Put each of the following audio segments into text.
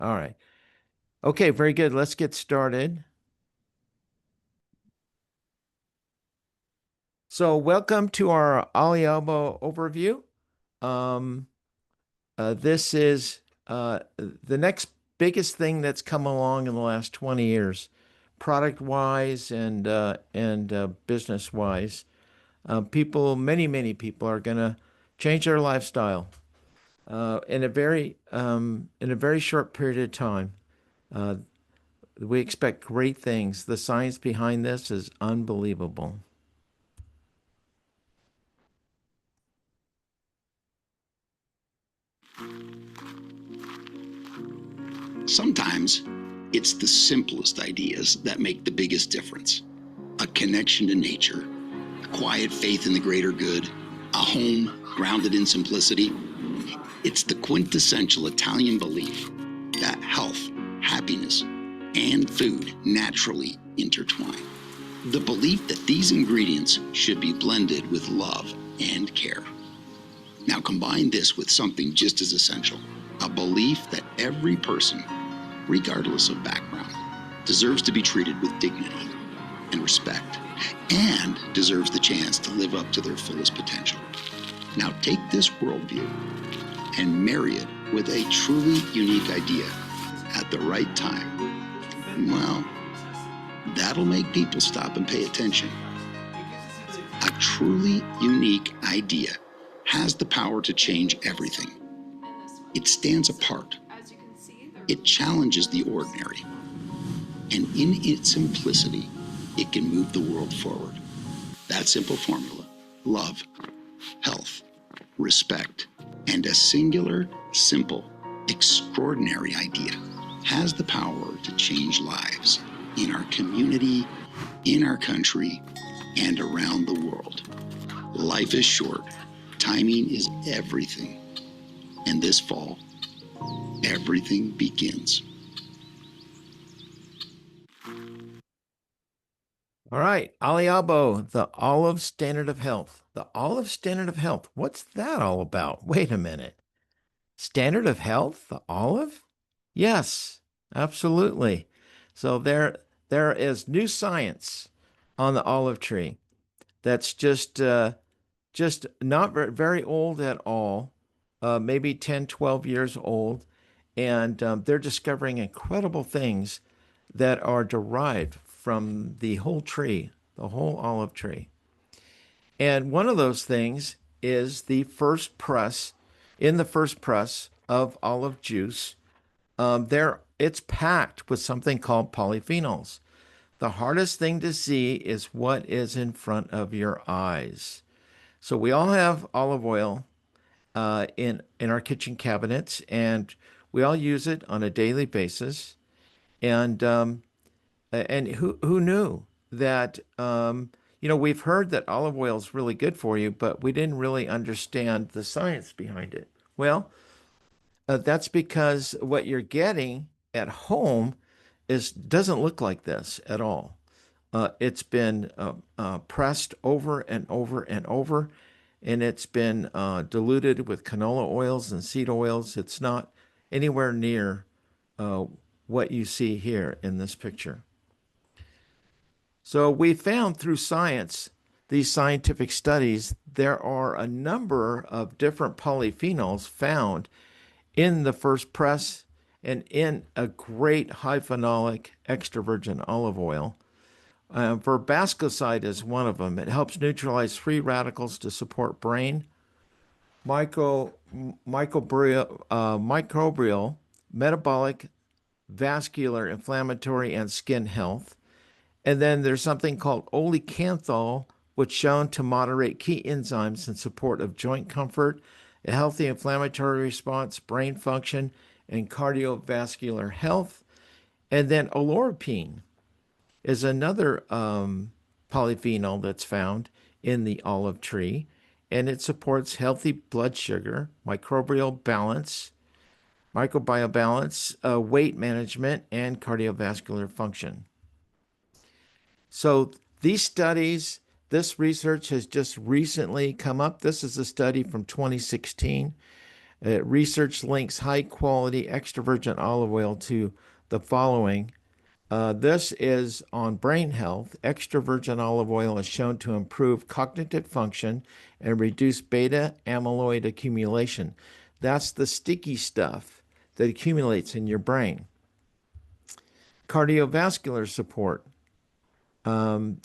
All right. Okay, very good. Let's get started. So, welcome to our OLIABO overview. Um, this is the next biggest thing that's come along in the last 20 years, product-wise and business-wise. Many people are going to change their lifestyle in a very short period of time. Uh, we expect great things. The science behind this is unbelievable. Sometimes it's the simplest ideas that make the biggest difference. A connection to nature, a quiet faith in the greater good, a home grounded in simplicity. It's the quintessential Italian belief that health, happiness, and food naturally intertwine. The belief that these ingredients should be blended with love and care. Now combine this with something just as essential, a belief that every person, regardless of background, deserves to be treated with dignity and respect, and deserves the chance to live up to their fullest potential. Now take this worldview and marry it with a truly unique idea at the right time. Well, that'll make people stop and pay attention. A truly unique idea has the power to change everything. It stands apart. It challenges the ordinary. And in its simplicity, it can move the world forward. That simple formula, love, health, respect, and a singular, simple, extraordinary idea has the power to change lives in our community, in our country, and around the world. Life is short. Timing is everything. And this fall, everything begins. All right, OLIABO, the olive standard of health. The olive standard of health. What's that all about? Wait a minute. Standard of health, the olive? Yes, absolutely. So there is new science on the olive tree that's just not very old at all, maybe 10, 12 years old. And they're discovering incredible things that are derived from the whole tree, the whole olive tree. And one of those things is in the first press of olive juice, it's packed with something called polyphenols. The hardest thing to see is what is in front of your eyes. So we all have olive oil in our kitchen cabinets, and we all use it on a daily basis. And who knew that? We've heard that olive oil is really good for you, but we didn't really understand the science behind it. Well, that's because what you're getting at home is doesn't look like this at all. It's been pressed over and over and over, and it's been diluted with canola oils and seed oils. It's not anywhere near uh, what you see here in this picture. So we found through science, these scientific studies, there are a number of different polyphenols found in the first press and in a great high phenolic extra virgin olive oil. Verbascoside is one of them. It helps neutralize free radicals to support brain, microbial, metabolic, vascular, inflammatory, and skin health. And then there's something called olecanthal, which shown to moderate key enzymes in support of joint comfort, a healthy inflammatory response, brain function, and cardiovascular health. And then oloripine is another polyphenol that's found in the olive tree, and it supports healthy blood sugar, microbiome balance, weight management, and cardiovascular function. So these studies, this research has just recently come up. This is a study from 2016. Research links high quality extra virgin olive oil to the following. This is on brain health. Extra virgin olive oil is shown to improve cognitive function and reduce beta amyloid accumulation. That's the sticky stuff that accumulates in your brain. Cardiovascular support.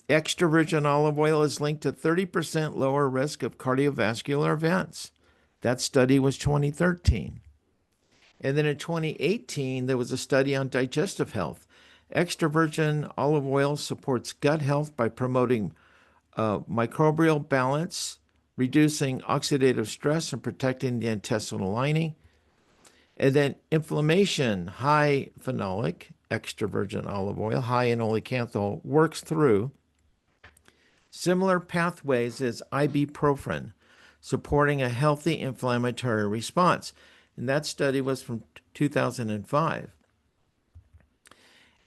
Extra virgin olive oil is linked to 30% lower risk of cardiovascular events. That study was 2013. And then in 2018, there was a study on digestive health. Extra virgin olive oil supports gut health by promoting microbial balance, reducing oxidative stress, and protecting the intestinal lining. And then inflammation, high phenolic, extra virgin olive oil, high in oleocanthal, works through similar pathways as ibuprofen, supporting a healthy inflammatory response. And that study was from 2005.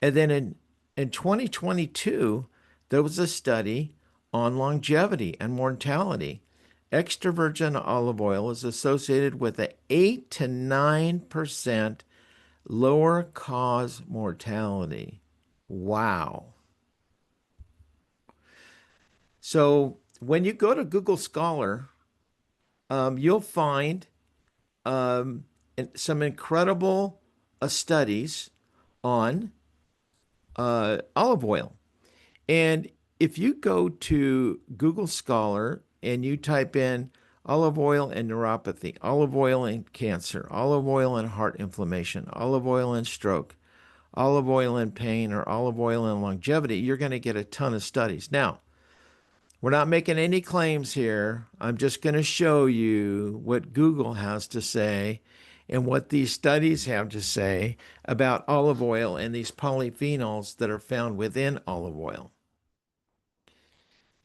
And then in 2022, there was a study on longevity and mortality. Extra virgin olive oil is associated with an 8 to 9% lower cause mortality. Wow. So when you go to Google Scholar, you'll find some incredible studies on olive oil. And if you go to Google Scholar and you type in olive oil and neuropathy, olive oil and cancer, olive oil and heart inflammation, olive oil and stroke, olive oil and pain, or olive oil and longevity, you're going to get a ton of studies. Now, we're not making any claims here. I'm just going to show you what Google has to say and what these studies have to say about olive oil and these polyphenols that are found within olive oil.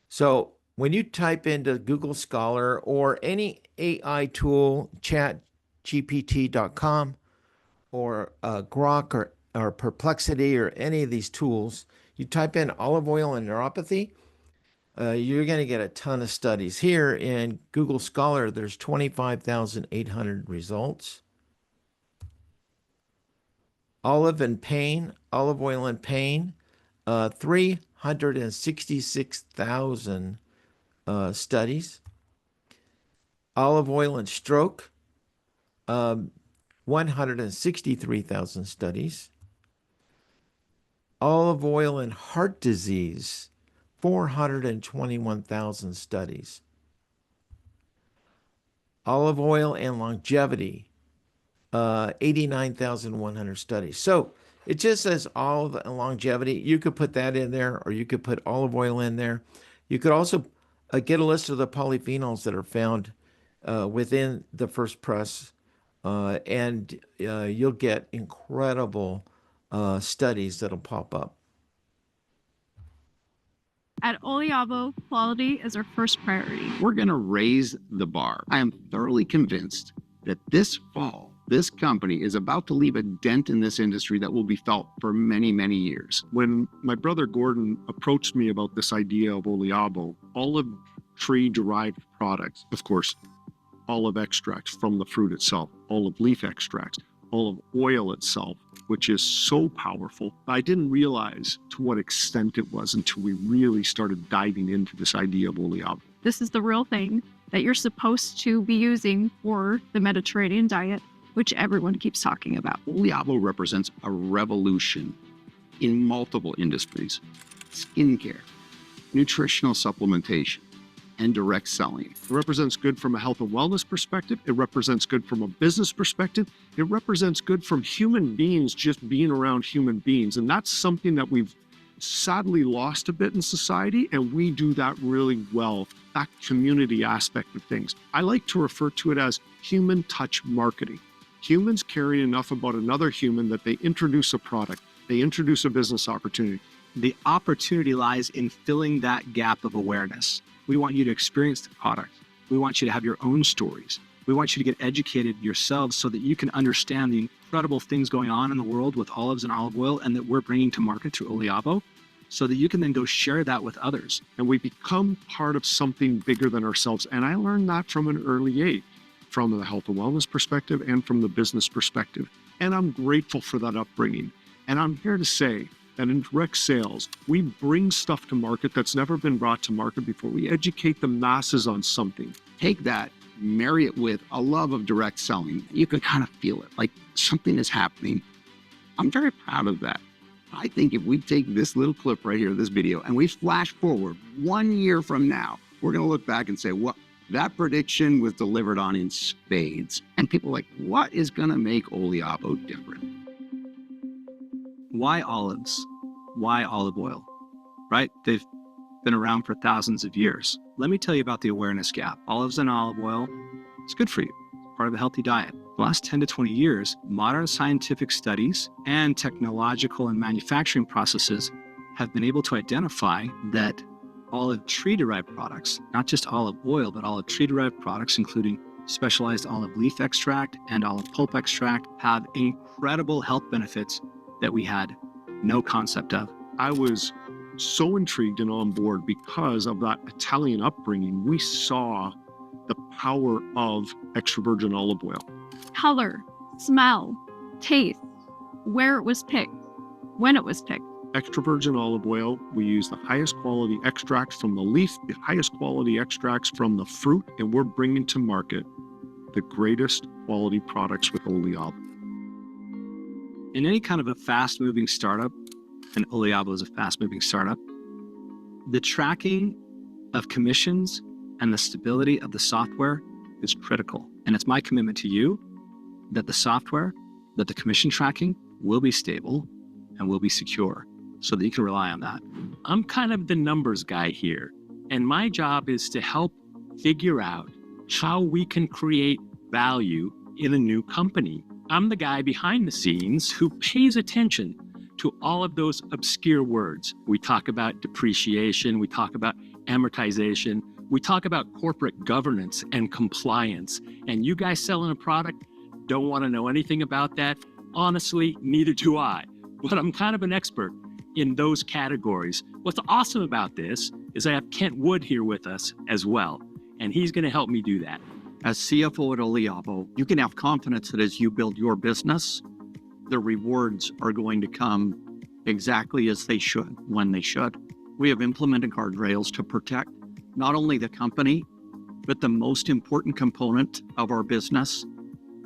So when you type into Google Scholar or any AI tool, chatgpt.com or Grok or Perplexity or any of these tools, you type in olive oil and neuropathy, you're going to get a ton of studies. Here in Google Scholar, there's 25,800 results. Olive oil and pain, 366,000 studies. Olive oil and stroke, 163,000 studies. Olive oil and heart disease, 421,000 studies. Olive oil and longevity, 89,100 studies. So it just says olive and longevity. You could put that in there, or you could put olive oil in there. You could also get a list of the polyphenols that are found within the first press, and you'll get incredible studies that'll pop up. At OLIABO, quality is our first priority. We're going to raise the bar. I am thoroughly convinced that this fall, this company is about to leave a dent in this industry that will be felt for many, many years. When my brother Gordon approached me about this idea of OLIABO, olive tree-derived products, of course, olive extracts from the fruit itself, olive leaf extracts, olive oil itself, which is so powerful. I didn't realize to what extent it was until we really started diving into this idea of OLIABO. This is the real thing that you're supposed to be using for the Mediterranean diet, which everyone keeps talking about. OLIABO represents a revolution in multiple industries: skincare, nutritional supplementation, and direct selling. It represents good from a health and wellness perspective. It represents good from a business perspective. It represents good from human beings just being around human beings. And that's something that we've sadly lost a bit in society, and we do that really well, that community aspect of things. I like to refer to it as human touch marketing. Humans caring enough about another human that they introduce a product, they introduce a business opportunity. The opportunity lies in filling that gap of awareness. We want you to experience the product. We want you to have your own stories. We want you to get educated yourselves so that you can understand the incredible things going on in the world with olives and olive oil and that we're bringing to market through OLIABO, so that you can then go share that with others. And we become part of something bigger than ourselves. And I learned that from an early age. from the health and wellness perspective and from the business perspective. And I'm grateful for that upbringing. And I'm here to say that in direct sales, we bring stuff to market that's never been brought to market before. We educate the masses on something. Take that, marry it with a love of direct selling. You can kind of feel it, like something is happening. I'm very proud of that. I think if we take this little clip right here, this video, and we flash forward 1 year from now, we're going to look back and say, what, that prediction was delivered on in spades. And people are like, what is going to make OLIABO different? Why olives? Why olive oil? Right? They've been around for thousands of years. Let me tell you about the awareness gap. Olives and olive oil, it's good for you. It's part of a healthy diet. The last 10 to 20 years, modern scientific studies and technological and manufacturing processes have been able to identify that olive tree-derived products, not just olive oil, but olive tree-derived products, including specialized olive leaf extract and olive pulp extract, have incredible health benefits that we had no concept of. I was so intrigued and on board because of that Italian upbringing. We saw the power of extra virgin olive oil. Color, smell, taste, where it was picked, when it was picked. Extra virgin olive oil, we use the highest quality extracts from the leaf, the highest quality extracts from the fruit, and we're bringing to market the greatest quality products with OLIABO. In any kind of a fast-moving startup, and OLIABO is a fast-moving startup, the tracking of commissions and the stability of the software is critical. And it's my commitment to you that the software, that the commission tracking will be stable and will be secure so that you can rely on that. I'm kind of the numbers guy here, and my job is to help figure out how we can create value in a new company. I'm the guy behind the scenes who pays attention to all of those obscure words. We talk about depreciation, we talk about amortization, we talk about corporate governance and compliance. And you guys selling a product don't want to know anything about that. Honestly, neither do I. But I'm kind of an expert in those categories. What's awesome about this is I have Kent Wood here with us as well, and he's going to help me do that. As CFO at OLIABO, you can have confidence that as you build your business, the rewards are going to come exactly as they should, when they should. We have implemented guardrails to protect not only the company, but the most important component of our business,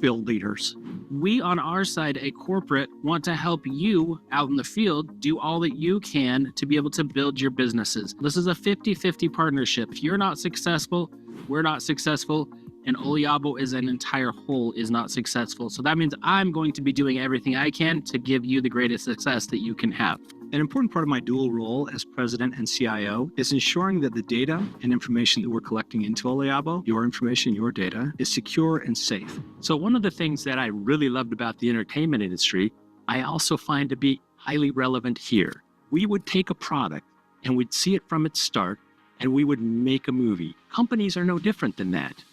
field leaders. We on our side at corporate want to help you out in the field do all that you can to be able to build your businesses. This is a 50-50 partnership. If you're not successful, we're not successful, and OLIABO as an entire whole is not successful. So that means I'm going to be doing everything I can to give you the greatest success that you can have. An important part of my dual role as president and CIO is ensuring that the data and information that we're collecting into OLIABO, your information, your data, is secure and safe. So one of the things that I really loved about the entertainment industry, I also find to be highly relevant here. We would take a product and we'd see it from its start and we would make a movie. Companies are no different than that.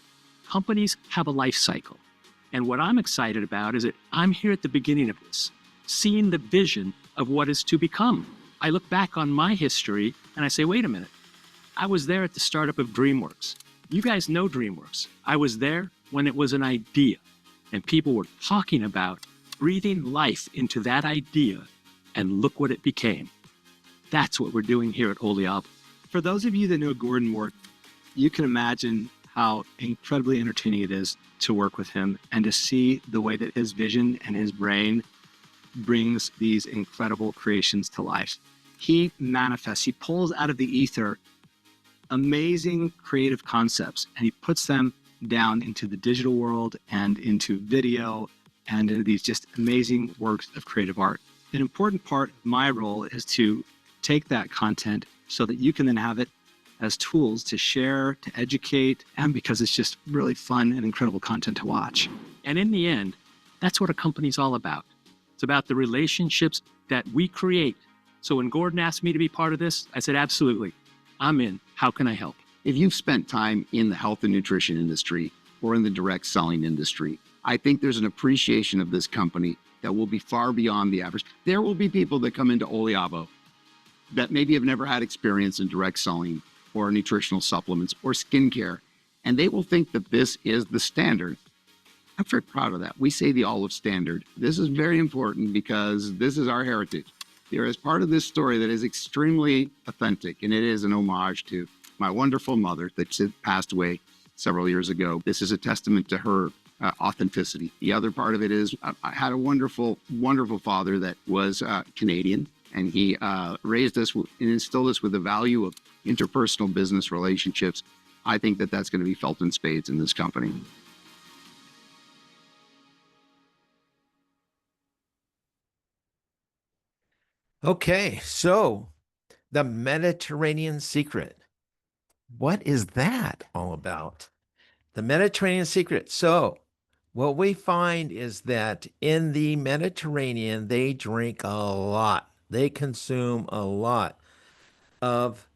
Companies have a life cycle. And what I'm excited about is that I'm here at the beginning of this, seeing the vision of what is to become. I look back on my history and I say, wait a minute, I was there at the startup of DreamWorks. You guys know DreamWorks. I was there when it was an idea and people were talking about breathing life into that idea, and look what it became. That's what we're doing here at OLIABO. For those of you that know Gordon Moore, you can imagine how incredibly entertaining it is to work with him and to see the way that his vision and his brain brings these incredible creations to life. He manifests, he pulls out of the ether amazing creative concepts and he puts them down into the digital world and into video and into these just amazing works of creative art. An important part of my role is to take that content so that you can then have it as tools to share, to educate, and because it's just really fun and incredible content to watch. And in the end, that's what a company's all about. It's about the relationships that we create. So when Gordon asked me to be part of this, I said, absolutely, I'm in. How can I help? If you've spent time in the health and nutrition industry or in the direct selling industry, I think there's an appreciation of this company that will be far beyond the average. There will be people that come into OLIABO that maybe have never had experience in direct selling or nutritional supplements or skincare, and they will think that this is the standard. I'm very proud of that. We say the olive standard. This is very important because this is our heritage. There is part of this story that is extremely authentic, and it is an homage to my wonderful mother that passed away several years ago. This is a testament to her authenticity. The other part of it is I had a wonderful, wonderful father that was Canadian, and he raised us and instilled us with the value of interpersonal business relationships. I think that that's going to be felt in spades in this company. Okay, so the Mediterranean secret. What is that all about? The Mediterranean secret. So, what we find is that in the Mediterranean, they drink a lot. They consume a lot of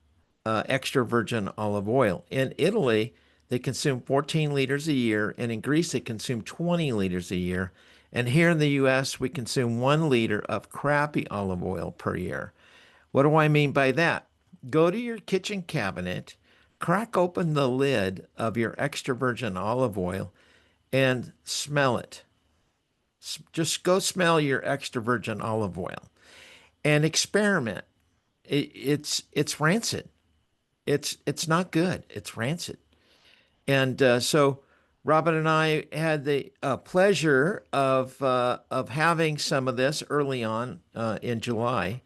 extra virgin olive oil. In Italy, they consume 14 liters a year, and in Greece, they consume 20 liters a year. And here in the US, we consume 1 liter of crappy olive oil per year. What do I mean by that? Go to your kitchen cabinet, crack open the lid of your extra virgin olive oil, and smell it. Just go smell your extra virgin olive oil and experiment. It's rancid. It's not good. It's rancid. And so Robin and I had the pleasure of having some of this early on in July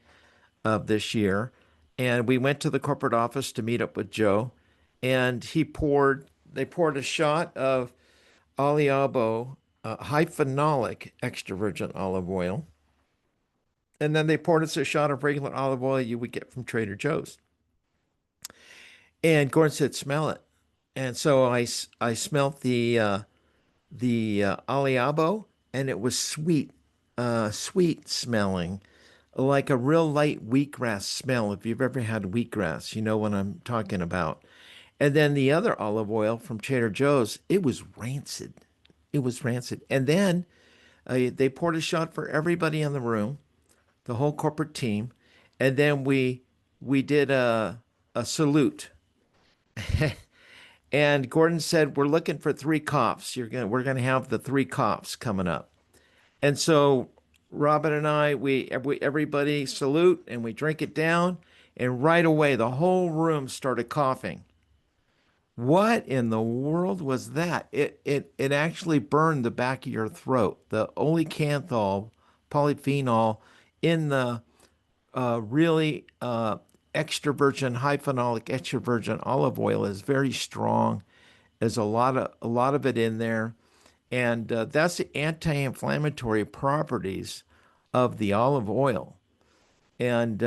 of this year, and we went to the corporate office to meet up with Joe, and they poured a shot of OLIABO high phenolic extra virgin olive oil, and then they poured us a shot of regular olive oil you would get from Trader Joe's. And Gordon said, "Smell it." And so I smelt the OLIABO, and it was sweet, sweet smelling, like a real light wheatgrass smell. If you've ever had wheatgrass, you know what I'm talking about. And then the other olive oil from Trader Joe's, it was rancid. It was rancid. And then they poured a shot for everybody in the room, the whole corporate team, and then we did a salute. And Gordon said, "We're looking for 3 coughs. We're gonna have the 3 coughs coming up." And so Robin and I, everybody salute and we drink it down, and right away the whole room started coughing. What in the world was that? It actually burned the back of your throat. The olecanthal polyphenol in the really extra virgin high phenolic extra virgin olive oil is very strong. There's a lot of it in there, and that's the anti-inflammatory properties of the olive oil. And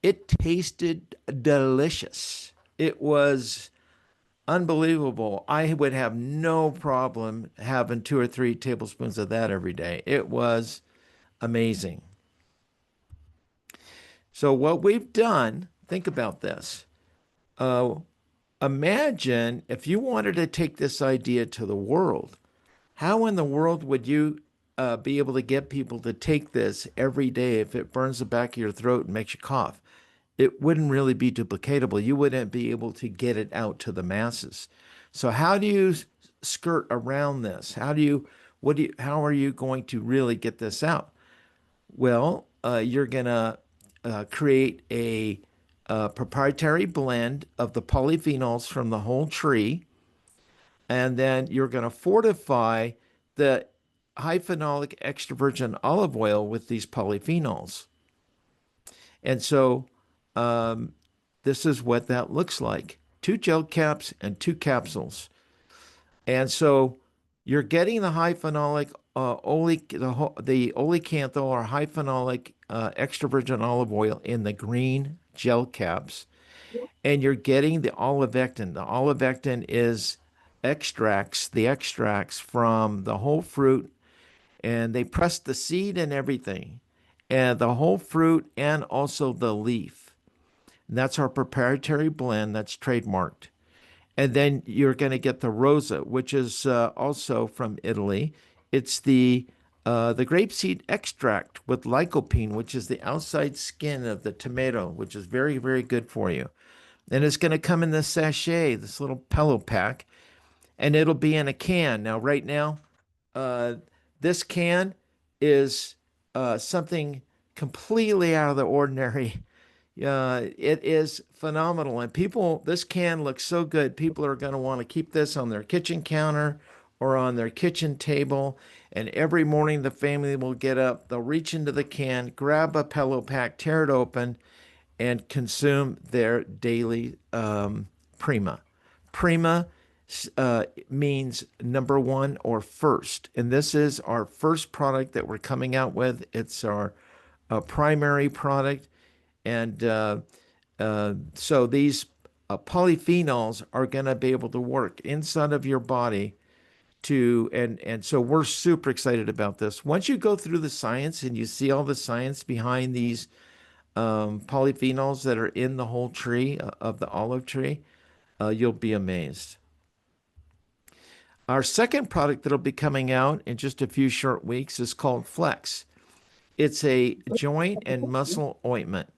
it tasted delicious. It was unbelievable. I would have no problem having 2 or 3 tablespoons of that every day. It was amazing. So what we've done, think about this. Imagine if you wanted to take this idea to the world, how in the world would you be able to get people to take this every day if it burns the back of your throat and makes you cough? It wouldn't really be duplicatable. You wouldn't be able to get it out to the masses. So how do you skirt around this? How are you going to really get this out? Well, you're gonna create a proprietary blend of the polyphenols from the whole tree, and then you're going to fortify the high phenolic extra virgin olive oil with these polyphenols. And so this is what that looks like: 2 gel caps and 2 capsules. And so you're getting the high phenolic the olecanthal or high phenolic extra virgin olive oil in the green gel caps, and you're getting the olivectin. The olivectin is the extracts from the whole fruit, and they press the seed and everything, and the whole fruit and also the leaf. And that's our proprietary blend that's trademarked. And then you're going to get the rosa, which is also from Italy. It's the grapeseed extract with lycopene, which is the outside skin of the tomato, which is very, very good for you. And it's going to come in this sachet, this little pillow pack, and it'll be in a can. Now, right now, Uh, this can is something completely out of the ordinary. It is phenomenal. And people, this can looks so good. People are going to want to keep this on their kitchen counter or on their kitchen table. And every morning the family will get up, they'll reach into the can, grab a pillow pack, tear it open, and consume their daily Prima. Prima means number one or first. And this is our first product that we're coming out with. It's our primary product. And so these polyphenols are going to be able to work inside of your body and so we're super excited about this. Once you go through the science and you see all the science behind these polyphenols that are in the whole tree of the olive tree, you'll be amazed. Our second product that'll be coming out in just a few short weeks is called Flex. It's a joint and muscle ointment.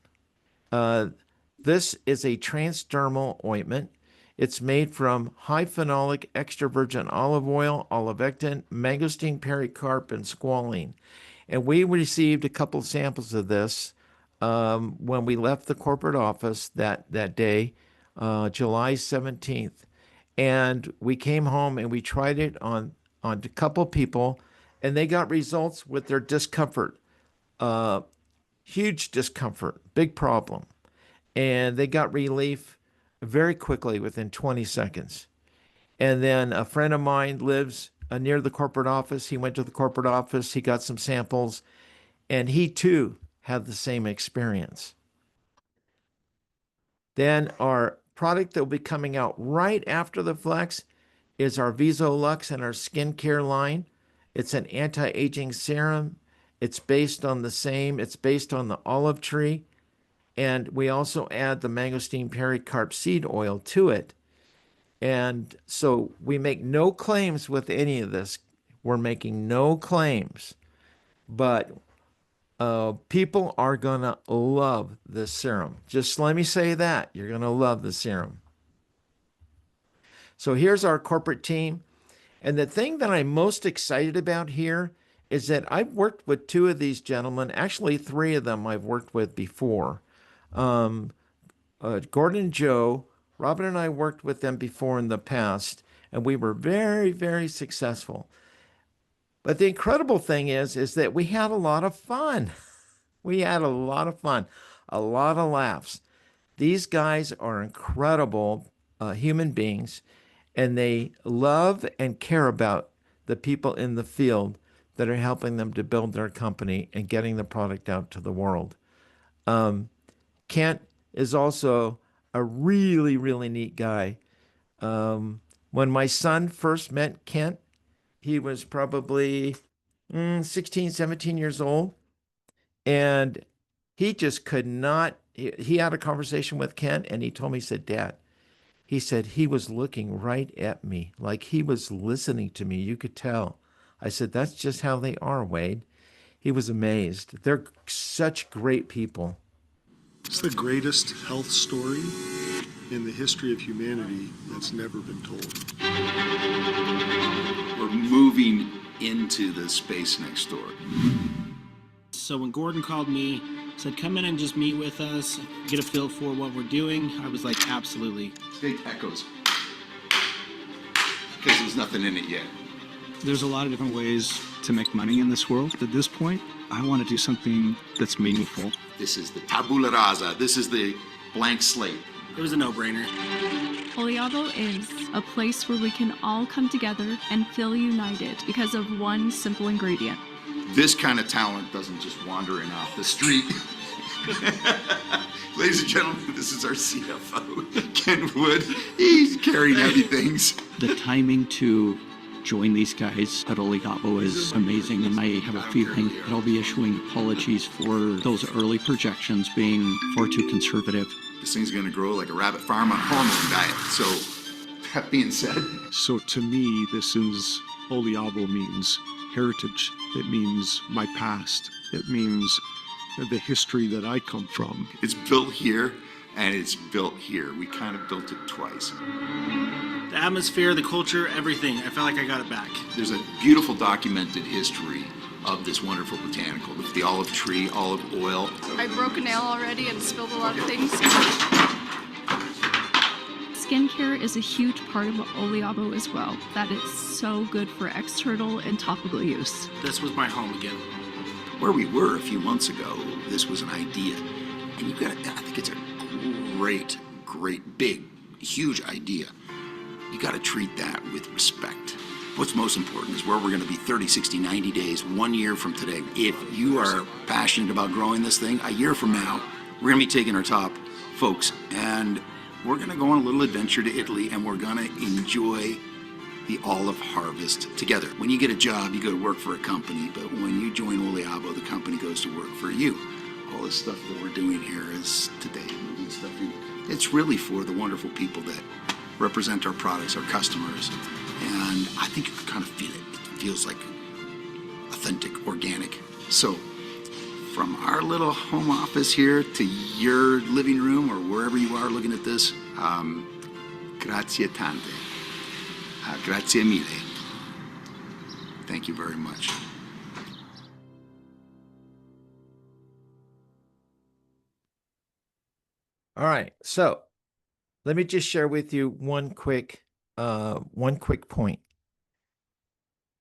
This is a transdermal ointment. It's made from high phenolic extra virgin olive oil, olivectin, mangosteen pericarp, and squalene. And we received a couple samples of this when we left the corporate office that day, July 17th. And we came home and we tried it on a couple people, and they got results with their discomfort. Huge discomfort, big problem. And they got relief very quickly within 20 seconds. And then a friend of mine lives near the corporate office. He went to the corporate office, he got some samples, and he too had the same experience. Then our product that will be coming out right after the Flex is our Visolux and our skincare line. It's an anti-aging serum. It's based on the olive tree. And we also add the mangosteen pericarp seed oil to it. And so we make no claims with any of this. We're making no claims. But people are going to love this serum. Just let me say that. You're going to love the serum. So here's our corporate team. And the thing that I'm most excited about here is that I've worked with two of these gentlemen, actually three of them I've worked with before. Gordon and Joe, Robin and I worked with them before in the past, and we were very, very successful. But the incredible thing is that we had a lot of fun. We had a lot of fun, a lot of laughs. These guys are incredible human beings, and they love and care about the people in the field that are helping them to build their company and getting the product out to the world. Kent is also a really, really neat guy. When my son first met Kent, he was probably 16, 17 years old. And he just could not, he had a conversation with Kent and he told me, he said, Dad, he said he was looking right at me, like he was listening to me. You could tell. I said, that's just how they are, Wade. He was amazed. They're such great people. It's the greatest health story in the history of humanity that's never been told. We're moving into the space next door. So when Gordon called me, said, come in and just meet with us, get a feel for what we're doing, I was like, absolutely. Big echoes. Because there's nothing in it yet. There's a lot of different ways to make money in this world. At this point, I want to do something that's meaningful. This is the tabula rasa. This is the blank slate. It was a no-brainer. OLIABO is a place where we can all come together and feel united because of one simple ingredient. This kind of talent doesn't just wander in off the street. Ladies and gentlemen, this is our CFO, Ken Wood. He's carrying heavy things. The timing to join these guys at OLIABO is amazing, and I have a feeling that I'll be issuing apologies for those early projections being far too conservative. This thing's going to grow like a rabbit farm on a hormone diet. So, that being said. So to me, this is OLIABO means heritage. It means my past. It means the history that I come from. It's built here and it's built here. We kind of built it twice. The atmosphere, the culture, everything. I felt like I got it back. There's a beautiful documented history of this wonderful botanical. The olive tree, olive oil. I broke a nail already and spilled a lot of things. Skincare is a huge part of OLIABO as well. That is so good for external and topical use. This was my home again. Where we were a few months ago, this was an idea. And you've got, I think it's a great, big, huge idea. You got to treat that with respect. What's most important is where we're going to be 30, 60, 90 days, 1 year from today. If you are passionate about growing this thing, a year from now, we're going to be taking our top folks and we're going to go on a little adventure to Italy and we're going to enjoy the olive harvest together. When you get a job, you go to work for a company, but when you join OLIABO, the company goes to work for you. All this stuff that we're doing here is today, moving stuff in. It's really for the wonderful people that represent our products, our customers, and I think you can kind of feel it. It feels like authentic, organic. So from our little home office here to your living room or wherever you are looking at this, grazie tante. Grazie mille. Thank you very much. All right, so let me just share with you one quick point.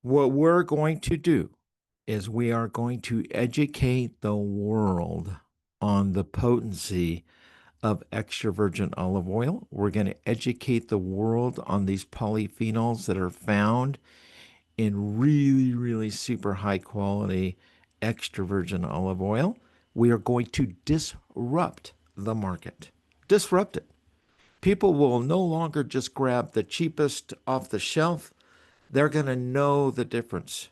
What we're going to do is we are going to educate the world on the potency of extra virgin olive oil. We're going to educate the world on these polyphenols that are found in really, really super high quality extra virgin olive oil. We are going to disrupt the market. Disrupt it. People will no longer just grab the cheapest off the shelf. They're going to know the difference.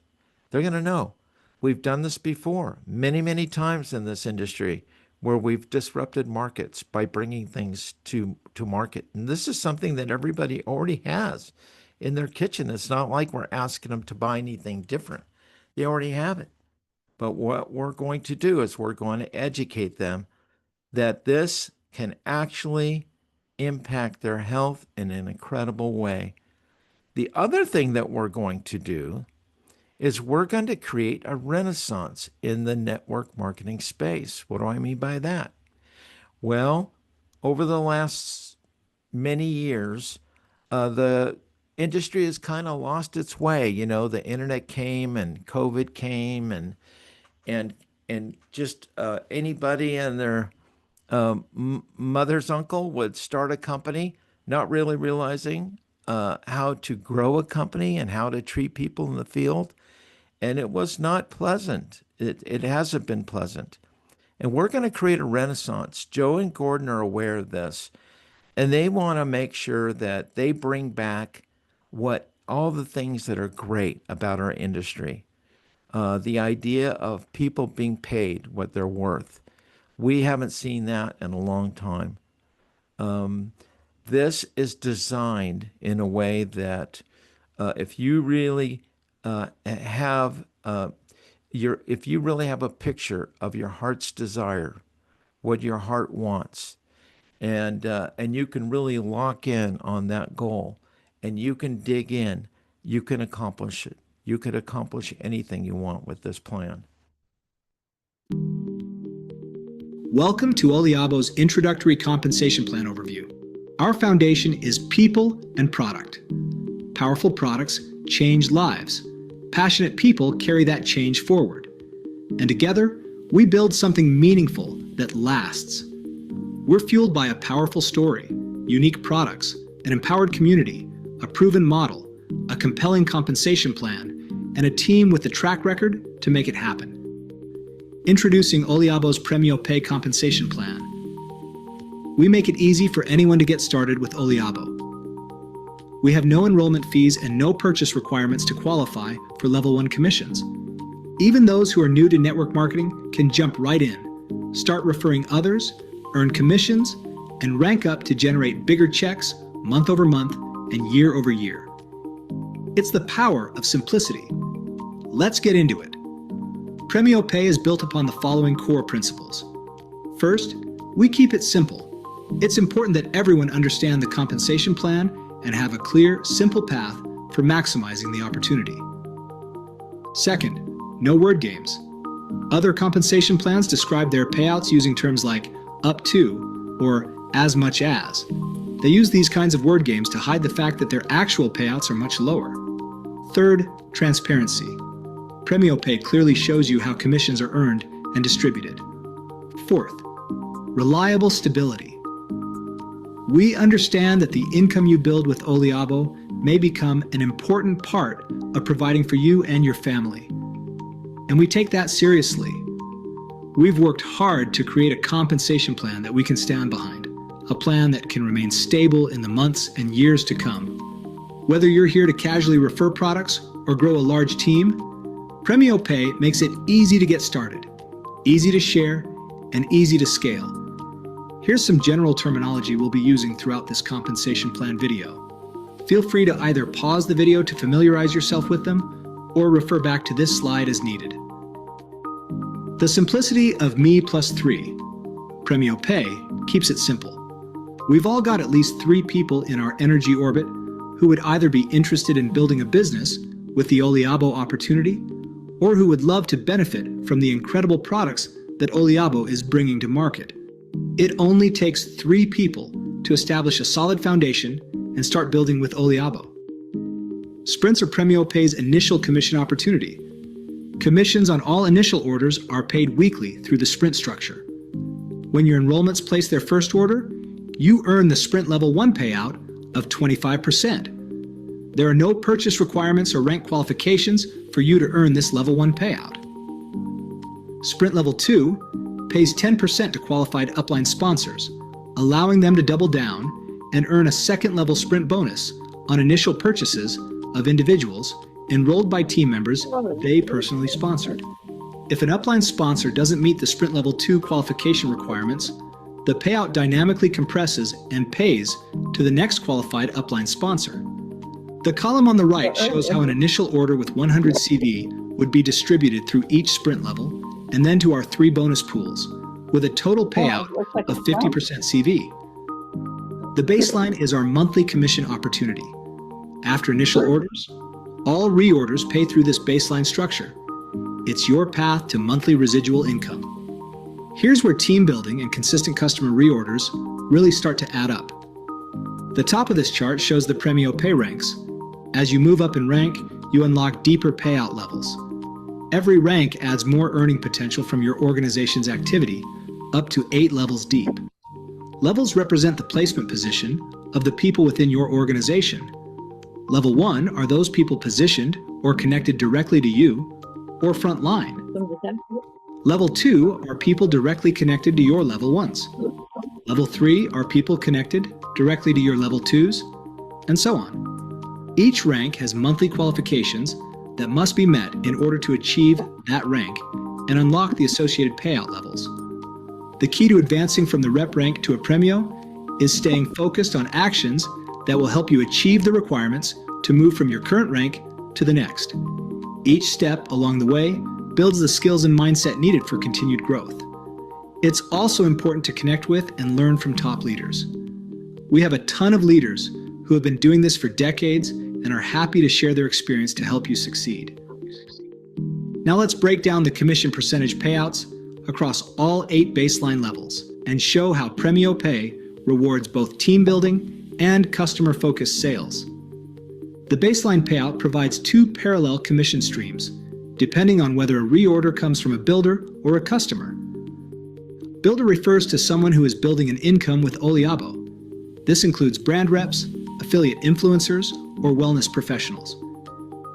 They're going to know. We've done this before many, many times in this industry where we've disrupted markets by bringing things to market. And this is something that everybody already has in their kitchen. It's not like we're asking them to buy anything different. They already have it. But what we're going to do is we're going to educate them that this can actually impact their health in an incredible way. The other thing that we're going to do is we're going to create a renaissance in the network marketing space. What do I mean by that? Well, over the last many years, the industry has kind of lost its way. You know, the internet came and COVID came and just anybody and their mother's uncle would start a company, not really realizing how to grow a company and how to treat people in the field. And it was not pleasant. It hasn't been pleasant. And we're going to create a renaissance. Joe and Gordon are aware of this. And they want to make sure that they bring back all the things that are great about our industry. The idea of people being paid what they're worth. We haven't seen that in a long time. This is designed in a way that if you really have a picture of your heart's desire, what your heart wants, and you can really lock in on that goal, and you can dig in, you can accomplish it. You could accomplish anything you want with this plan. Welcome to OLIABO's Introductory Compensation Plan overview. Our foundation is people and product. Powerful products change lives. Passionate people carry that change forward. And together, we build something meaningful that lasts. We're fueled by a powerful story, unique products, an empowered community, a proven model, a compelling compensation plan, and a team with the track record to make it happen. Introducing OLIABO's Premio Pay Compensation Plan. We make it easy for anyone to get started with OLIABO. We have no enrollment fees and no purchase requirements to qualify for Level 1 commissions. Even those who are new to network marketing can jump right in, start referring others, earn commissions, and rank up to generate bigger checks month over month and year over year. It's the power of simplicity. Let's get into it. Premio Pay is built upon the following core principles. First, we keep it simple. It's important that everyone understand the compensation plan and have a clear, simple path for maximizing the opportunity. Second, no word games. Other compensation plans describe their payouts using terms like up to or as much as. They use these kinds of word games to hide the fact that their actual payouts are much lower. Third, transparency. Premio Pay clearly shows you how commissions are earned and distributed. Fourth, reliable stability. We understand that the income you build with OLIABO may become an important part of providing for you and your family. And we take that seriously. We've worked hard to create a compensation plan that we can stand behind, a plan that can remain stable in the months and years to come. Whether you're here to casually refer products or grow a large team, Premio Pay makes it easy to get started, easy to share, and easy to scale. Here's some general terminology we'll be using throughout this compensation plan video. Feel free to either pause the video to familiarize yourself with them or refer back to this slide as needed. The simplicity of me plus 3. Premio Pay keeps it simple. We've all got at least 3 people in our energy orbit who would either be interested in building a business with the OLIABO opportunity or who would love to benefit from the incredible products that OLIABO is bringing to market. It only takes 3 people to establish a solid foundation and start building with OLIABO. Sprints are Premio Pay's initial commission opportunity. Commissions on all initial orders are paid weekly through the sprint structure. When your enrollments place their first order, you earn the Sprint Level 1 payout of 25%. There are no purchase requirements or rank qualifications for you to earn this Level 1 payout. Sprint Level 2 pays 10% to qualified upline sponsors, allowing them to double down and earn a second-level sprint bonus on initial purchases of individuals enrolled by team members they personally sponsored. If an upline sponsor doesn't meet the Sprint Level 2 qualification requirements, the payout dynamically compresses and pays to the next qualified upline sponsor. The column on the right shows how an initial order with 100 CV would be distributed through each sprint level and then to our 3 bonus pools, with a total payout of 50% CV. The baseline is our monthly commission opportunity. After initial orders, all reorders pay through this baseline structure. It's your path to monthly residual income. Here's where team building and consistent customer reorders really start to add up. The top of this chart shows the Premio Pay ranks. As you move up in rank, you unlock deeper payout levels. Every rank adds more earning potential from your organization's activity, up to 8 levels deep. Levels represent the placement position of the people within your organization. Level 1 are those people positioned or connected directly to you or front line. Level 2 are people directly connected to your Level 1s. Level 3 are people connected directly to your Level 2s, and so on. Each rank has monthly qualifications that must be met in order to achieve that rank and unlock the associated payout levels. The key to advancing from the rep rank to a Premio is staying focused on actions that will help you achieve the requirements to move from your current rank to the next. Each step along the way builds the skills and mindset needed for continued growth. It's also important to connect with and learn from top leaders. We have a ton of leaders who have been doing this for decades and are happy to share their experience to help you succeed. Now let's break down the commission percentage payouts across all 8 baseline levels and show how Premio Pay rewards both team building and customer-focused sales. The baseline payout provides 2 parallel commission streams, depending on whether a reorder comes from a builder or a customer. Builder refers to someone who is building an income with OLIABO. This includes brand reps, affiliate influencers, or wellness professionals.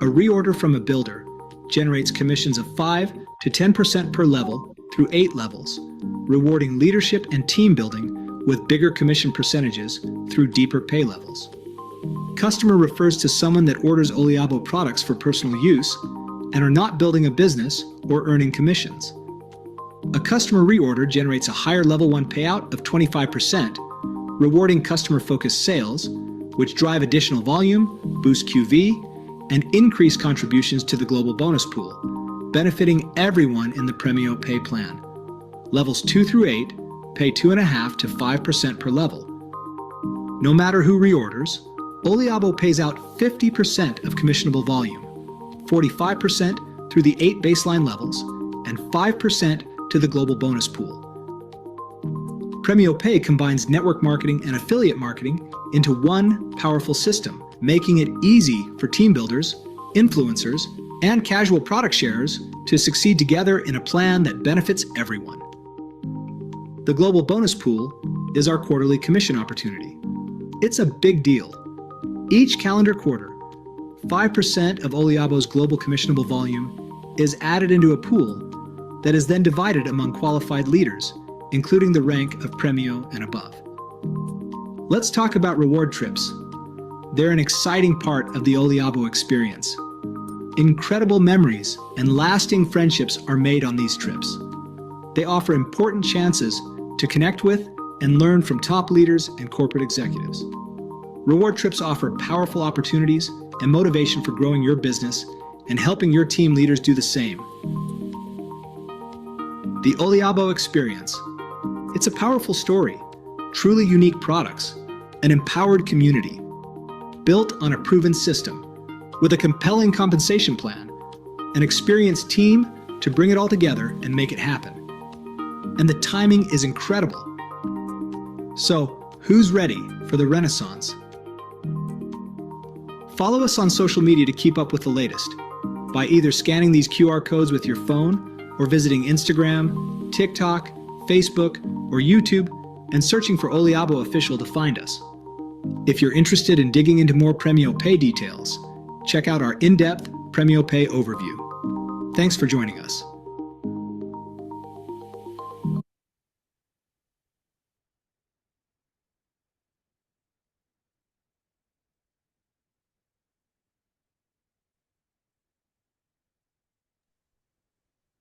A reorder from a builder generates commissions of 5 to 10% per level through 8 levels, rewarding leadership and team building with bigger commission percentages through deeper pay levels. Customer refers to someone that orders OLIABO products for personal use and are not building a business or earning commissions. A customer reorder generates a higher Level 1 payout of 25%, rewarding customer-focused sales, which drive additional volume, boost QV, and increase contributions to the global bonus pool, benefiting everyone in the Premio Pay plan. Levels 2 through 8 pay 2.5% to 5% per level. No matter who reorders, OLIABO pays out 50% of commissionable volume, 45% through the 8 baseline levels, and 5% to the global bonus pool. Premio Pay combines network marketing and affiliate marketing into one powerful system, making it easy for team builders, influencers, and casual product sharers to succeed together in a plan that benefits everyone. The global bonus pool is our quarterly commission opportunity. It's a big deal. Each calendar quarter, 5% of OLIABO's global commissionable volume is added into a pool that is then divided among qualified leaders, including the rank of Premio and above. Let's talk about reward trips. They're an exciting part of the OLIABO experience. Incredible memories and lasting friendships are made on these trips. They offer important chances to connect with and learn from top leaders and corporate executives. Reward trips offer powerful opportunities and motivation for growing your business and helping your team leaders do the same. The OLIABO experience. It's a powerful story, truly unique products, an empowered community, built on a proven system, with a compelling compensation plan, an experienced team to bring it all together and make it happen. And the timing is incredible. So, who's ready for the Renaissance? Follow us on social media to keep up with the latest by either scanning these QR codes with your phone or visiting Instagram, TikTok, Facebook, or YouTube and searching for OLIABO Official to find us. If you're interested in digging into more Premio Pay details, check out our in-depth Premio Pay overview. Thanks for joining us.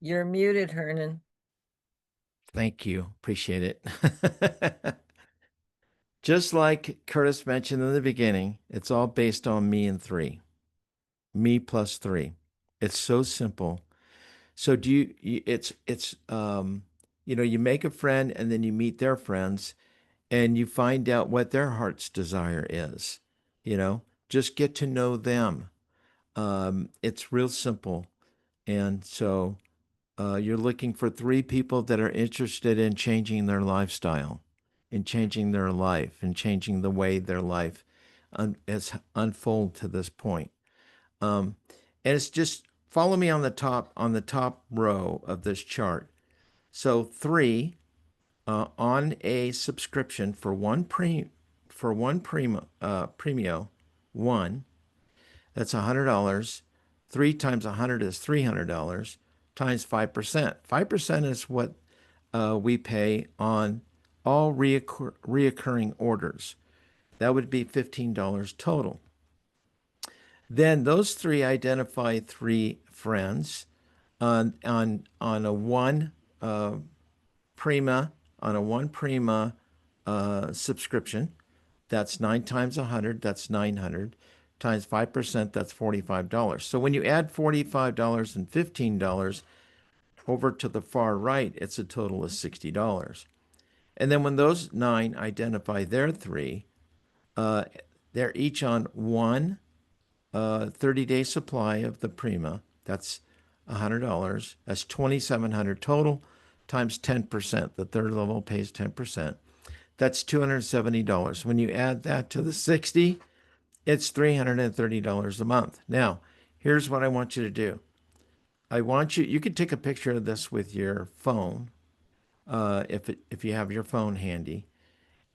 You're muted, Hernan. Thank you. Appreciate it. Just like Curtis mentioned in the beginning, it's all based on me and 3. Me plus 3. It's so simple. So you make a friend and then you meet their friends and you find out what their heart's desire is. Just get to know them. It's real simple. And so you're looking for 3 people that are interested in changing their lifestyle, in changing their life, and changing the way their life has unfolded to this point. And it's just follow me on the top row of this chart. So 3 on a subscription for one premio 1, that's $100. 3 times 100 is $300 times 5%. 5% is what we pay on all reoccurring orders. That would be $15 total. Then those 3 identify 3 friends on a one prima subscription. That's 9 times 100. That's 900 times 5%. That's $45. So when you add $45 and $15 over to the far right, it's a total of $60. And then when those 9 identify their 3, they're each on one 30-day supply of the Prima. That's $100. That's $2,700 total times 10%. The third level pays 10%. That's $270. When you add that to the 60, it's $330 a month. Now, here's what I want you to do. You could take a picture of this with your phone, if you have your phone handy,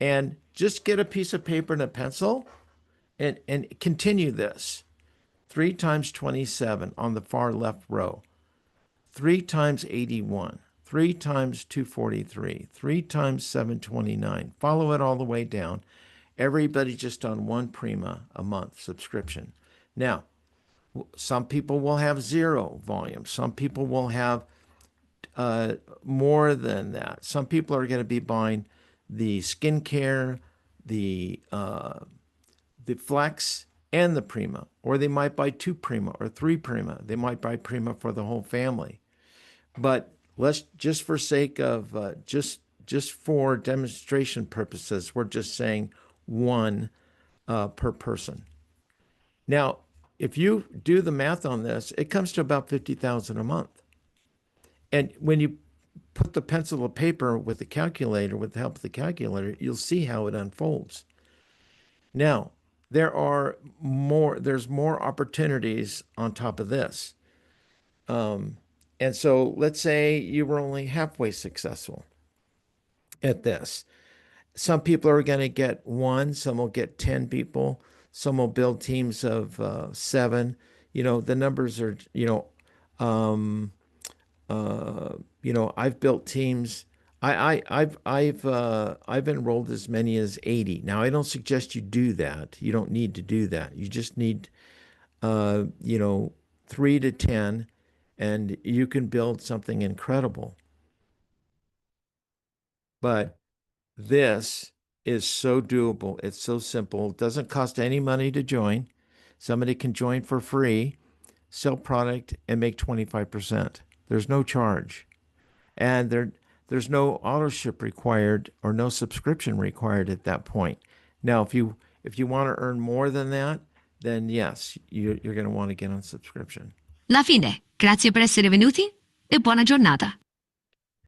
and just get a piece of paper and a pencil and continue this. 3 times 27 on the far left row, 3 times 81, 3 times 243, 3 times 729. Follow it all the way down. Everybody just on one Prima a month subscription. Now, some people will have 0 volume. Some people will have more than that. Some people are going to be buying the skincare, the Flex, and the Prima, or they might buy 2 Prima or 3 Prima. They might buy Prima for the whole family. But let's just for sake of just just for demonstration purposes, we're just saying one per person. Now, if you do the math on this, it comes to about $50,000 a month. And when you put the pencil to paper with the calculator, with the help of the calculator, you'll see how it unfolds. Now, there's more opportunities on top of this. And so let's say you were only halfway successful at this. Some people are going to get one, some will get 10 people, some will build teams of 7. The numbers are, I've built teams. I've enrolled as many as 80. Now, I don't suggest you do that. You don't need to do that. You just need, 3 to 10, and you can build something incredible. But this is so doable. It's so simple. It doesn't cost any money to join. Somebody can join for free, sell product, and make 25%. There's no charge. And there's no auto-ship required or no subscription required at that point. Now, if you want to earn more than that, then yes, you're going to want to get on subscription. La fine. Grazie per essere venuti e buona giornata.